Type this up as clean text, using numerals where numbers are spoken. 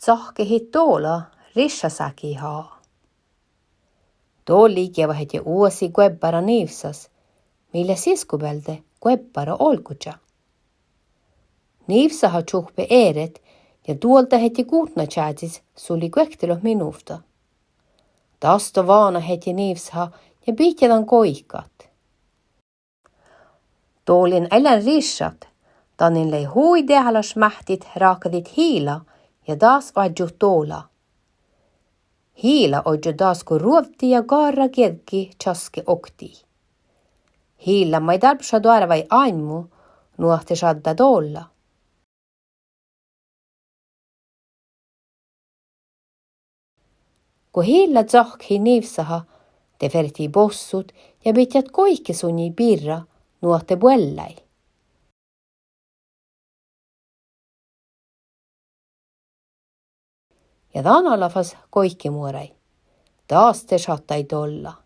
tsahkehit tuolla rissasäki haa. Tuolla liikevahet ja uusi kueppara niivsas, millä siskubelde kueppara olkutja. Niivsaha tjuhpe eeret ja tuolta heti kuutna tjäätis suli kuektelo minuuta. Tasto vaana heti niivsaha ja pihtjadan koikat. Tuolin älän rissat, tannin lei hui tehalas mähtit raakadit hiila ja taas adju tuola. Hiila odju taas kun ruovti ja kaara kiedki tjaske okti. Hiila mai tarpsa tuoda vai aimu, nuahti sadda tuolla. Kun hiila tsahki niivsaha, te verti bossut ja pitjat koike sunni pirra nuohte puellai. Ja taana lafas koike muurai. Taas te sattai tolla.